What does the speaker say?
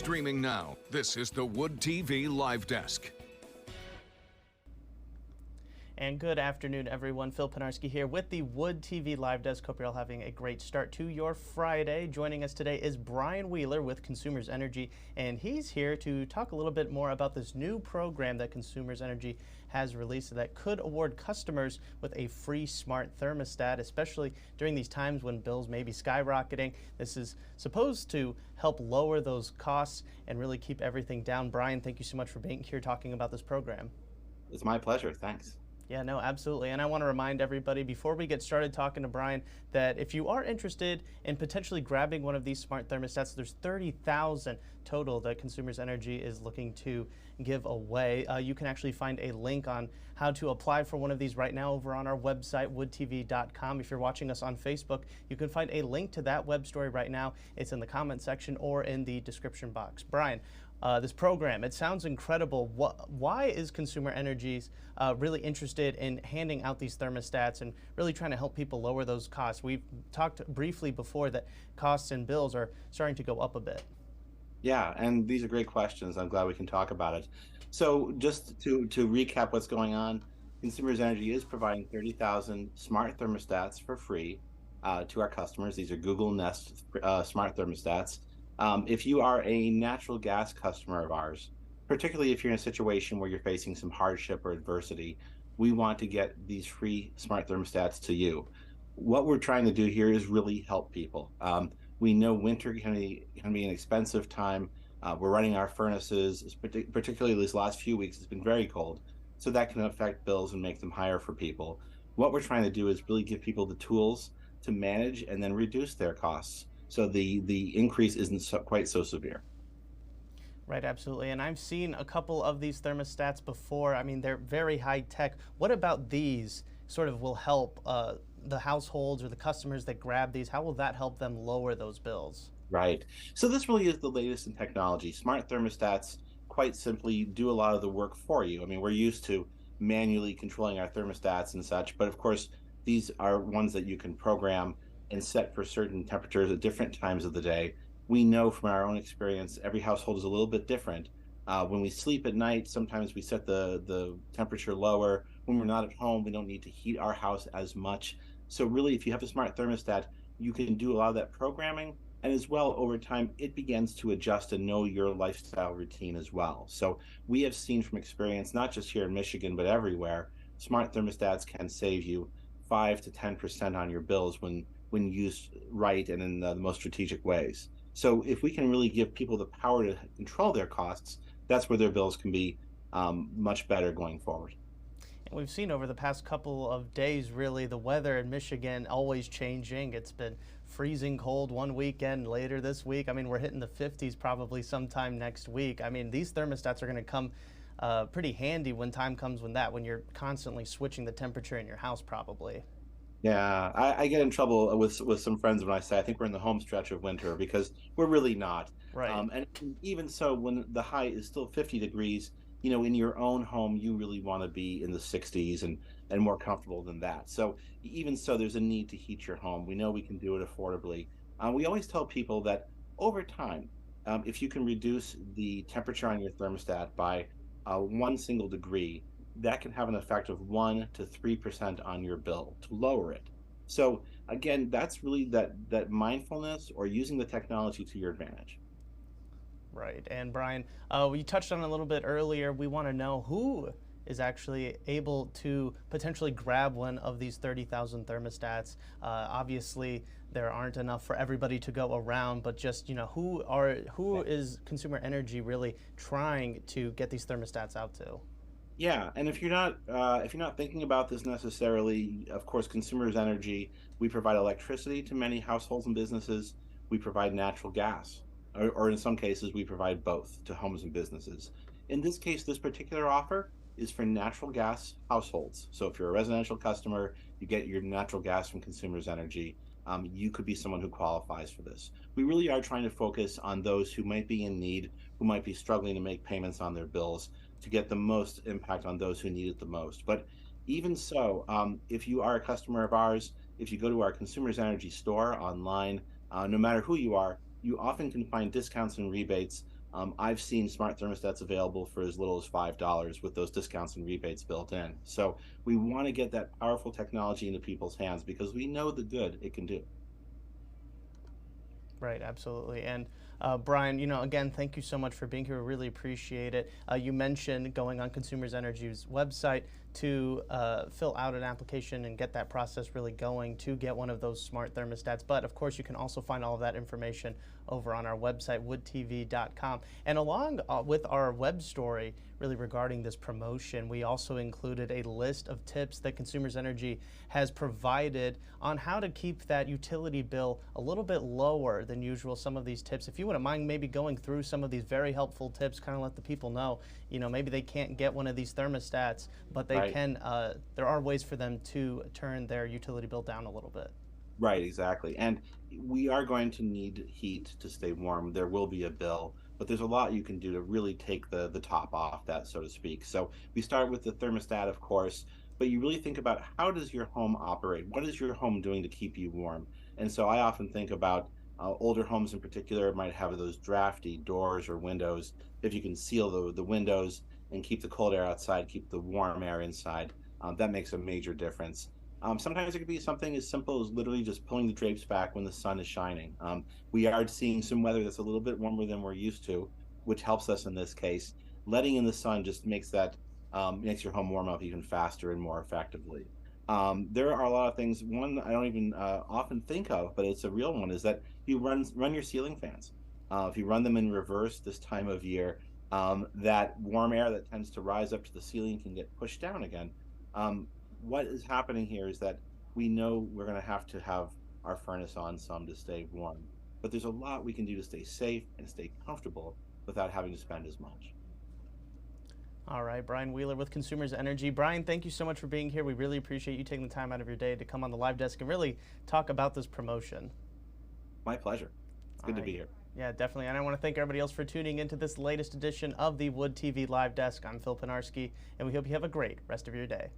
Streaming now, this is the Wood TV Live Desk. And good afternoon, everyone. Phil Penarski here with the Wood TV Live Desk. Hope you're all having a great start to your Friday. Joining us today is Brian Wheeler with Consumers Energy, and he's here to talk a little bit more about this new program that Consumers Energy has released that could award customers with a free smart thermostat, especially during these times when bills may be skyrocketing. This is supposed to help lower those costs and really keep everything down. Brian, thank you so much for being here talking about this program. It's my pleasure. Thanks. Yeah, no, absolutely. And I want to remind everybody before we get started talking to Brian that if you are interested in potentially grabbing one of these smart thermostats, there's 30,000 total that Consumers Energy is looking to give away. You can actually find a link on how to apply for one of these right now over on our website, woodtv.com. If you're watching us on Facebook, you can find a link to that web story right now. It's in the comment section or in the description box. Brian, this program, it sounds incredible. Why is Consumer Energy's really interested in handing out these thermostats and really trying to help people lower those costs? We've talked briefly before that costs and bills are starting to go up a bit. Yeah, and these are great questions. I'm glad we can talk about it. So just to recap what's going on, Consumers Energy is providing 30,000 smart thermostats for free to our customers. These are Google Nest smart thermostats. If you are a natural gas customer of ours, particularly if you're in a situation where you're facing some hardship or adversity, we want to get these free smart thermostats to you. What we're trying to do here is really help people. We know winter can be an expensive time. We're running our furnaces, particularly these last few weeks, it's been very cold. So that can affect bills and make them higher for people. What we're trying to do is really give people the tools to manage and then reduce their costs, so the increase isn't quite so severe. Right, absolutely. And I've seen a couple of these thermostats before. I mean, they're very high tech. What about these sort of will help the households or the customers that grab these? How will that help them lower those bills? Right. So this really is the latest in technology. Smart thermostats quite simply do a lot of the work for you. I mean, we're used to manually controlling our thermostats and such, but of course, these are ones that you can program and set for certain temperatures at different times of the day. We know from our own experience, every household is a little bit different. When we sleep at night, sometimes we set the temperature lower. When we're not at home, we don't need to heat our house as much. So really, if you have a smart thermostat, you can do a lot of that programming. And as well, over time, it begins to adjust and know your lifestyle routine as well. So we have seen from experience, not just here in Michigan, but everywhere, smart thermostats can save you 5 to 10% on your bills when used right and in the most strategic ways. So if we can really give people the power to control their costs, that's where their bills can be much better going forward. And we've seen over the past couple of days, really, the weather in Michigan always changing. It's been freezing cold one weekend, later this week. I mean, we're hitting the 50s probably sometime next week. I mean, these thermostats are going to come pretty handy when time comes when you're constantly switching the temperature in your house probably. Yeah, I get in trouble with some friends when I say I think we're in the home stretch of winter, because we're really not. Right. And even so, when the high is still 50 degrees, in your own home, you really want to be in the 60s and more comfortable than that. So even so, there's a need to heat your home. We know we can do it affordably. We always tell people that over time, if you can reduce the temperature on your thermostat by 1 degree, that can have an effect of 1 to 3% on your bill to lower it. So again, that's really that mindfulness or using the technology to your advantage. Right. And Brian, we touched on it a little bit earlier. We want to know who is actually able to potentially grab one of these 30,000 thermostats. Obviously, there aren't enough for everybody to go around, but just who is Consumer Energy really trying to get these thermostats out to? Yeah, and if you're not thinking about this necessarily, of course, Consumers Energy, we provide electricity to many households and businesses. We provide natural gas, or in some cases, we provide both to homes and businesses. In this case, this particular offer is for natural gas households. So if you're a residential customer, you get your natural gas from Consumers Energy. You could be someone who qualifies for this. We really are trying to focus on those who might be in need, who might be struggling to make payments on their bills, to get the most impact on those who need it the most. But even so, if you are a customer of ours, if you go to our Consumers Energy store online, no matter who you are, you often can find discounts and rebates I've seen smart thermostats available for as little as $5 with those discounts and rebates built in. So we want to get that powerful technology into people's hands because we know the good it can do. Right, absolutely. And Brian, again, thank you so much for being here. We really appreciate it. You mentioned going on Consumers Energy's website to fill out an application and get that process really going to get one of those smart thermostats. But of course, you can also find all of that information over on our website, woodtv.com. And along with our web story, really regarding this promotion, we also included a list of tips that Consumers Energy has provided on how to keep that utility bill a little bit lower than usual. Some of these tips, if you wouldn't mind maybe going through some of these very helpful tips, kind of let the people know, maybe they can't get one of these thermostats, but they can, there are ways for them to turn their utility bill down a little bit. Right, exactly. And we are going to need heat to stay warm. There will be a bill, but there's a lot you can do to really take the top off that, so to speak. So we start with the thermostat, of course, but you really think about how does your home operate? What is your home doing to keep you warm? And so I often think about older homes in particular might have those drafty doors or windows. If you can seal the windows and keep the cold air outside, keep the warm air inside, that makes a major difference. Sometimes it could be something as simple as literally just pulling the drapes back when the sun is shining. We are seeing some weather that's a little bit warmer than we're used to, which helps us in this case. Letting in the sun just makes your home warm up even faster and more effectively. There are a lot of things. One I don't even often think of, but it's a real one, is that you run your ceiling fans. If you run them in reverse this time of year, that warm air that tends to rise up to the ceiling can get pushed down again. What is happening here is that we know we're going to have our furnace on some to stay warm, but there's a lot we can do to stay safe and stay comfortable without having to spend as much. All right, Brian Wheeler with Consumers Energy. Brian, thank you so much for being here. We really appreciate you taking the time out of your day to come on the live desk and really talk about this promotion. My pleasure. It's good to be here. Yeah, definitely. And I want to thank everybody else for tuning into this latest edition of the Wood TV Live Desk. I'm Phil Pinarski, and we hope you have a great rest of your day.